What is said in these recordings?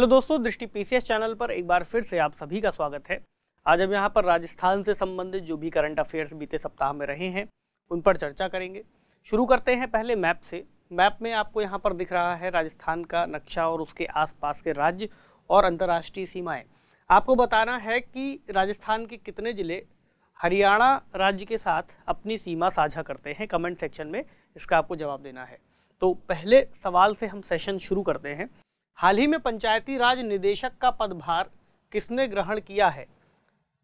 Hello दोस्तों, दृष्टि PCS channel पर एक बार फिर से आप सभी का स्वागत है। आज हम यहाँ पर राजस्थान से संबंधित जो भी करंट अफेयर्स बीते सप्ताह में रहे हैं उन पर चर्चा करेंगे। शुरू करते हैं पहले मैप से। मैप में आपको यहाँ पर दिख रहा है राजस्थान का नक्शा और उसके आसपास के राज्य और अंतर्राष्ट्रीय सीमाएं। आपको बताना है कि राजस्थान के कितने जिले हरियाणा राज्य के साथ अपनी सीमा साझा करते हैं। कमेंट सेक्शन में इसका आपको जवाब देना है। तो पहले सवाल से हम सेशन शुरू करते हैं। हाल ही में पंचायती राज निदेशक का पदभार किसने ग्रहण किया है?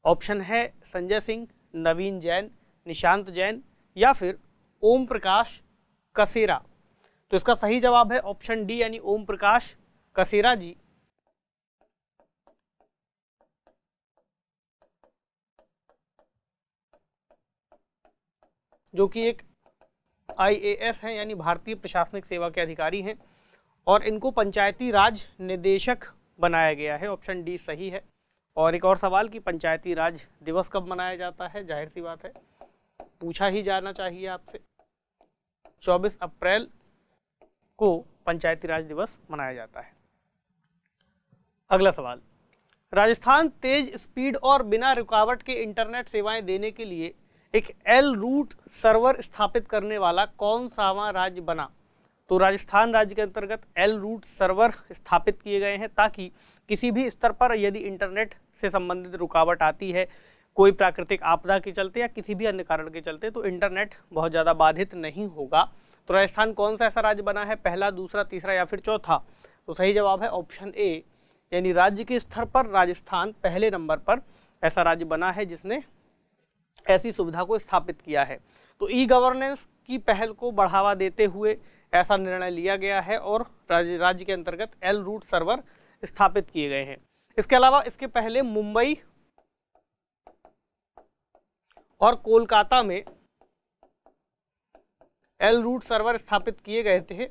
ऑप्शन है संजय सिंह, नवीन जैन, निशांत जैन या फिर ओम प्रकाश कसेरा। तो इसका सही जवाब है ऑप्शन डी यानी ओम प्रकाश कसेरा जी। जो कि एक IAS हैं यानी भारतीय प्रशासनिक सेवा के अधिकारी हैं और इनको पंचायती राज निदेशक बनाया गया है। ऑप्शन डी सही है। और एक और सवाल कि पंचायती राज दिवस कब मनाया जाता है? जाहिर सी बात है, पूछा ही जाना चाहिए आपसे। 24 अप्रैल को पंचायती राज दिवस मनाया जाता है। अगला सवाल, राजस्थान तेज स्पीड और बिना रुकावट के इंटरनेट सेवाएं देने के लिए एक एल रूट सर्वर स्थापित करने वाला कौन सा राज्य बना? तो राजस्थान राज्य के अंतर्गत एल रूट सर्वर स्थापित किए गए हैं ताकि किसी भी स्तर पर यदि इंटरनेट से संबंधित रुकावट आती है, कोई प्राकृतिक आपदा के चलते या किसी भी अन्य कारण के चलते, तो इंटरनेट बहुत ज़्यादा बाधित नहीं होगा। तो राजस्थान कौन सा ऐसा राज्य बना है? पहला, दूसरा, तीसरा या फिर चौथा? तो सही जवाब है ऑप्शन ए यानी राज्य के स्तर पर राजस्थान पहले नंबर पर ऐसा राज्य बना है जिसने ऐसी सुविधा को स्थापित किया है। तो ई गवर्नेंस की पहल को बढ़ावा देते हुए ऐसा निर्णय लिया गया है और राज्य के अंतर्गत एल रूट सर्वर स्थापित किए गए हैं। इसके अलावा इसके पहले मुंबई और कोलकाता में एल रूट सर्वर स्थापित किए गए थे,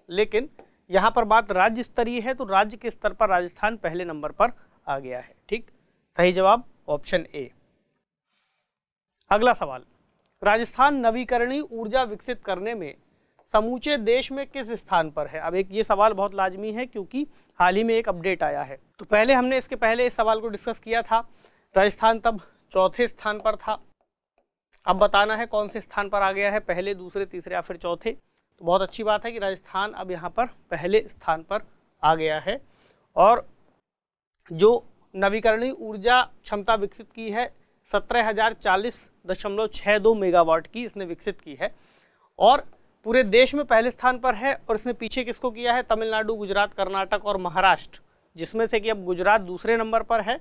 लेकिन यहाँ पर बात राज्य स्तरीय है तो राज्य के स्तर पर राजस्थान पहले नंबर पर आ गया है। ठीक, सही जवाब ऑप्शन ए। अगला सवाल, राजस्थान नवीकरणीय ऊर्जा विकसित करने में समूचे देश में किस स्थान पर है? अब ये सवाल बहुत लाजमी है क्योंकि हाल ही में एक अपडेट आया है। तो पहले हमने इसके पहले इस सवाल को डिस्कस किया था। राजस्थान तब चौथे स्थान पर था। अब बताना है कौन से स्थान पर आ गया है, पहले, दूसरे, तीसरे या फिर चौथे। तो बहुत अच्छी बात है कि राजस्थान अब यहाँ पर पहले स्थान पर आ गया है और जो नवीकरणीय ऊर्जा क्षमता विकसित की है 17,040.62 मेगावाट की इसने विकसित की है और पूरे देश में पहले स्थान पर है। और इसने पीछे किसको किया है? तमिलनाडु, गुजरात, कर्नाटक और महाराष्ट्र, जिसमें से कि अब गुजरात दूसरे नंबर पर है,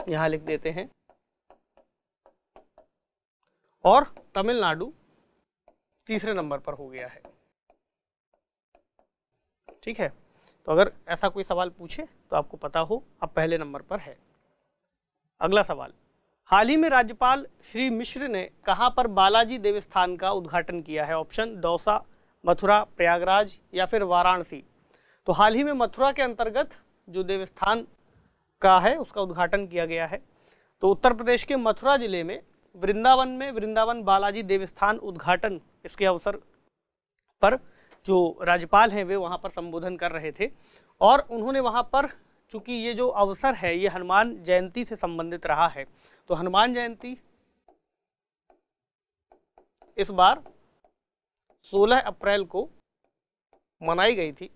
यहां लिख देते हैं, और तमिलनाडु तीसरे नंबर पर हो गया है। ठीक है, तो अगर ऐसा कोई सवाल पूछे तो आपको पता हो अब पहले नंबर पर है। अगला सवाल, हाल ही में राज्यपाल श्री मिश्र ने कहां पर बालाजी देवस्थान का उद्घाटन किया है? ऑप्शन दौसा, मथुरा, प्रयागराज या फिर वाराणसी। तो हाल ही में मथुरा के अंतर्गत जो देवस्थान का है उसका उद्घाटन किया गया है। तो उत्तर प्रदेश के मथुरा जिले में वृंदावन बालाजी देवस्थान उद्घाटन इसके अवसर पर जो राज्यपाल हैं वे वहां पर संबोधन कर रहे थे और उन्होंने वहां पर, चूंकि ये जो अवसर है ये हनुमान जयंती से संबंधित रहा है, तो हनुमान जयंती इस बार 16 अप्रैल को मनाई गई थी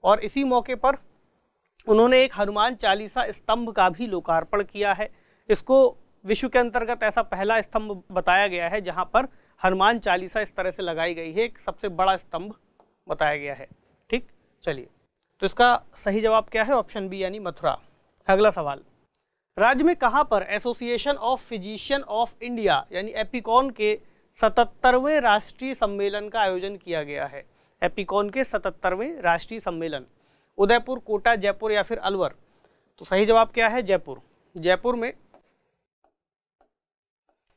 और इसी मौके पर उन्होंने एक हनुमान चालीसा स्तंभ का भी लोकार्पण किया है। इसको विश्व के अंतर्गत ऐसा पहला स्तंभ बताया गया है जहां पर हनुमान चालीसा इस तरह से लगाई गई है, एक सबसे बड़ा स्तंभ बताया गया है। ठीक, चलिए, तो इसका सही जवाब क्या है? ऑप्शन बी यानी मथुरा। अगला सवाल, राज्य में कहां पर association of physician of India यानी एपिकॉन के 77वें राष्ट्रीय सम्मेलन का आयोजन किया गया है? एपिकॉन के 77वें राष्ट्रीय सम्मेलन, उदयपुर, कोटा, जयपुर या फिर अलवर? तो सही जवाब क्या है? जयपुर।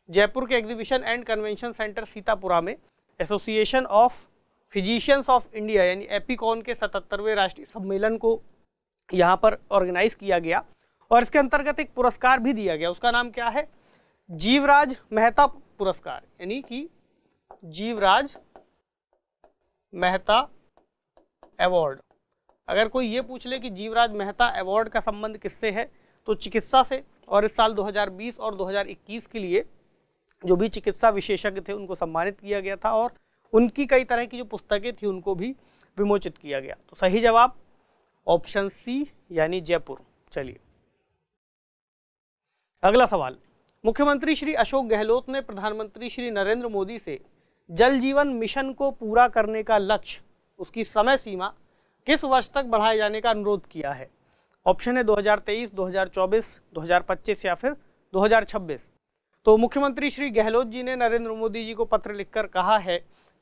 जयपुर के exhibition and convention centre Sitapura में association of physicians of India यानी एपिकॉन के 77वें राष्ट्रीय सम्मेलन को यहाँ पर ऑर्गेनाइज किया गया और इसके अंतर्गत एक पुरस्कार भी दिया गया। उसका नाम क्या है? जीवराज मेहता पुरस्कार, यानी कि जीवराज मेहता अवार्ड। अगर कोई ये पूछ ले कि जीवराज मेहता अवार्ड का संबंध किससे है, तो चिकित्सा से, और इस साल 2020 और 2021 के लिए जो भी चिकित्सा विशेषज्ञ थे उनको सम्मानित किया गया था, और उनकी कई तरह की जो पुस्तकें थी उनको भी विमोचित किया गया। तो सही जवाब ऑप्शन सी यानी जयपुर। चलिए अगला सवाल, मुख्यमंत्री श्री अशोक गहलोत ने प्रधानमंत्री श्री नरेंद्र मोदी से जल जीवन मिशन को पूरा करने का लक्ष्य, उसकी समय सीमा किस वर्ष तक बढ़ाए जाने का अनुरोध किया है? ऑप्शन है 2023, 2024, 2025 या फिर 2026। तो मुख्यमंत्री श्री गहलोत जी ने नरेंद्र मोदी जी को पत्र लिखकर कहा है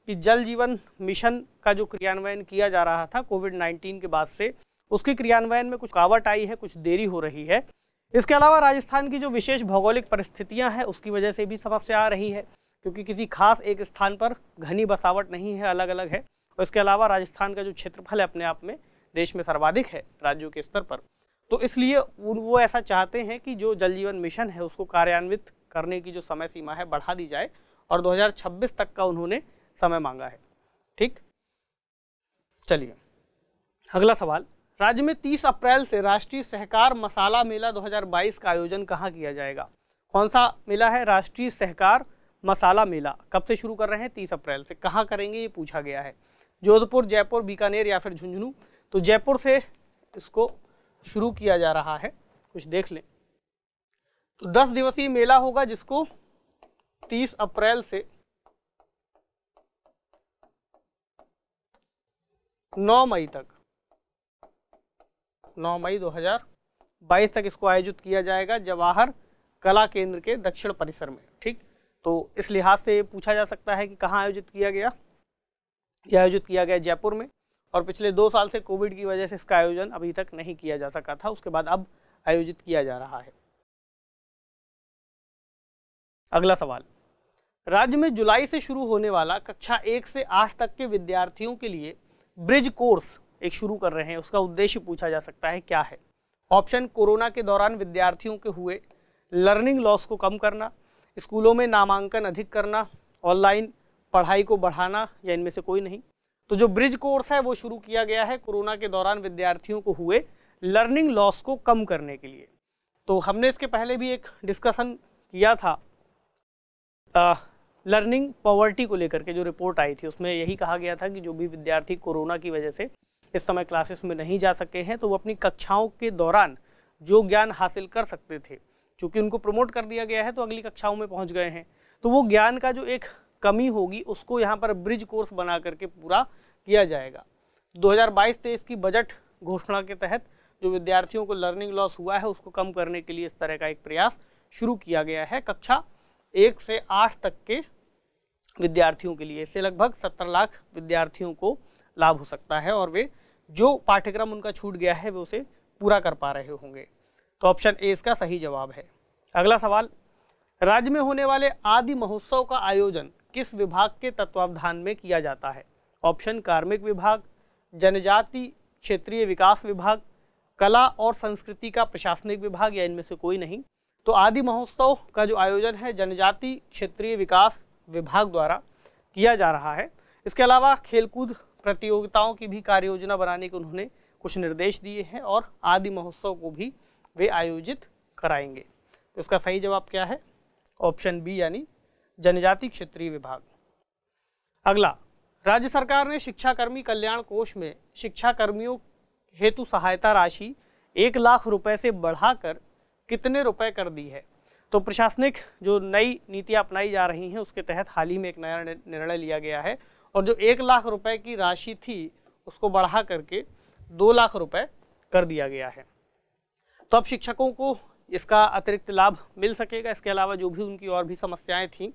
कि जल जीवन मिशन का जो क्रियान्वयन किया जा रहा था कोविड-19 के बाद से, उसके क्रियान्वयन में कुछ रुकावट आई है, कुछ देरी हो रही है। इसके अलावा राजस्थान की जो विशेष भौगोलिक परिस्थितियां हैं उसकी वजह से भी समस्या आ रही है, क्योंकि किसी खास एक स्थान पर घनी बसावट नहीं है, अलग अलग है। और इसके अलावा राजस्थान का जो क्षेत्रफल है अपने आप में देश में सर्वाधिक है राज्यों के स्तर पर, तो इसलिए वो ऐसा चाहते हैं कि जो जल जीवन मिशन है उसको कार्यान्वित करने की जो समय सीमा है बढ़ा दी जाए, और 2026 तक का उन्होंने समय मांगा है। ठीक, चलिए अगला सवाल, राज्य में 30 अप्रैल से राष्ट्रीय सहकार मसाला मेला 2022 का आयोजन कहाँ किया जाएगा? कौन सा मेला है? राष्ट्रीय सहकार मसाला मेला। कब से शुरू कर रहे हैं? 30 अप्रैल से। कहाँ करेंगे ये पूछा गया है, जोधपुर, जयपुर, बीकानेर या फिर झुंझुनू। तो जयपुर से इसको शुरू किया जा रहा है, कुछ देख लें। तो 10 दिवसीय मेला होगा जिसको 30 अप्रैल से 9 मई तक, 9 मई 2022 तक इसको आयोजित किया जाएगा जवाहर कला केंद्र के दक्षिण परिसर में। ठीक, तो इस लिहाज से पूछा जा सकता है कि कहाँ आयोजित किया गया? यह आयोजित किया गया जयपुर में, और पिछले 2 साल से कोविड की वजह से इसका आयोजन अभी तक नहीं किया जा सका था, उसके बाद अब आयोजित किया जा रहा है। अगला सवाल, राज्य में जुलाई से शुरू होने वाला कक्षा 1 से 8 तक के विद्यार्थियों के लिए ब्रिज कोर्स एक शुरू कर रहे हैं, उसका उद्देश्य पूछा जा सकता है क्या है? ऑप्शन, कोरोना के दौरान विद्यार्थियों के हुए लर्निंग लॉस को कम करना, स्कूलों में नामांकन अधिक करना, ऑनलाइन पढ़ाई को बढ़ाना, या इनमें से कोई नहीं। तो जो ब्रिज कोर्स है वो शुरू किया गया है कोरोना के दौरान विद्यार्थियों को हुए लर्निंग लॉस को कम करने के लिए। तो हमने इसके पहले भी एक डिस्कशन किया था लर्निंग पॉवर्टी को लेकर के, जो रिपोर्ट आई थी उसमें यही कहा गया था कि जो भी विद्यार्थी कोरोना की वजह से इस समय क्लासेस में नहीं जा सके हैं, तो वो अपनी कक्षाओं के दौरान जो ज्ञान हासिल कर सकते थे, चूँकि उनको प्रमोट कर दिया गया है तो अगली कक्षाओं में पहुँच गए हैं, तो वो ज्ञान का जो एक कमी होगी उसको यहाँ पर ब्रिज कोर्स बना करके पूरा किया जाएगा। 2022-23 की बजट घोषणा के तहत जो विद्यार्थियों को लर्निंग लॉस हुआ है उसको कम करने के लिए इस तरह का एक प्रयास शुरू किया गया है कक्षा 1 से 8 तक के विद्यार्थियों के लिए। इससे लगभग 17 लाख विद्यार्थियों को लाभ हो सकता है, और वे जो पाठ्यक्रम उनका छूट गया है वे उसे पूरा कर पा रहे होंगे। तो ऑप्शन ए इसका सही जवाब है। अगला सवाल, राज्य में होने वाले आदि महोत्सव का आयोजन किस विभाग के तत्वावधान में किया जाता है? ऑप्शन, कार्मिक विभाग, जनजाति क्षेत्रीय विकास विभाग, कला और संस्कृति का प्रशासनिक विभाग, या इनमें से कोई नहीं। तो आदि महोत्सव का जो आयोजन है जनजाति क्षेत्रीय विकास विभाग द्वारा किया जा रहा है। इसके अलावा खेलकूद प्रतियोगिताओं की भी कार्य योजना बनाने के उन्होंने कुछ निर्देश दिए हैं, और आदि महोत्सव को भी वे आयोजित कराएंगे। तो इसका सही जवाब क्या है? ऑप्शन बी यानी जनजाति क्षेत्रीय विभाग। अगला, राज्य सरकार ने शिक्षाकर्मी कल्याण कोष में शिक्षाकर्मियों हेतु सहायता राशि 1 लाख रुपए से बढ़ाकर कितने रुपए कर दी है? तो प्रशासनिक जो नई नीतियाँ अपनाई जा रही हैं उसके तहत हाल ही में एक नया निर्णय लिया गया है, और जो 1 लाख रुपए की राशि थी उसको बढ़ा करके 2 लाख रुपए कर दिया गया है। तो अब शिक्षकों को इसका अतिरिक्त लाभ मिल सकेगा। इसके अलावा जो भी उनकी और भी समस्याएं थीं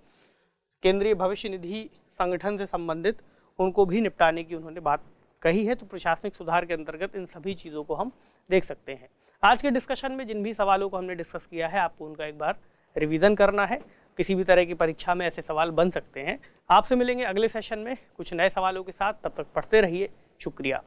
केंद्रीय भविष्य निधि संगठन से संबंधित, उनको भी निपटाने की उन्होंने बात कही है। तो प्रशासनिक सुधार के अंतर्गत इन सभी चीज़ों को हम देख सकते हैं। आज के डिस्कशन में जिन भी सवालों को हमने डिस्कस किया है आपको उनका एक बार रिवीजन करना है। किसी भी तरह की परीक्षा में ऐसे सवाल बन सकते हैं। आपसे मिलेंगे अगले सेशन में कुछ नए सवालों के साथ। तब तक पढ़ते रहिए। शुक्रिया।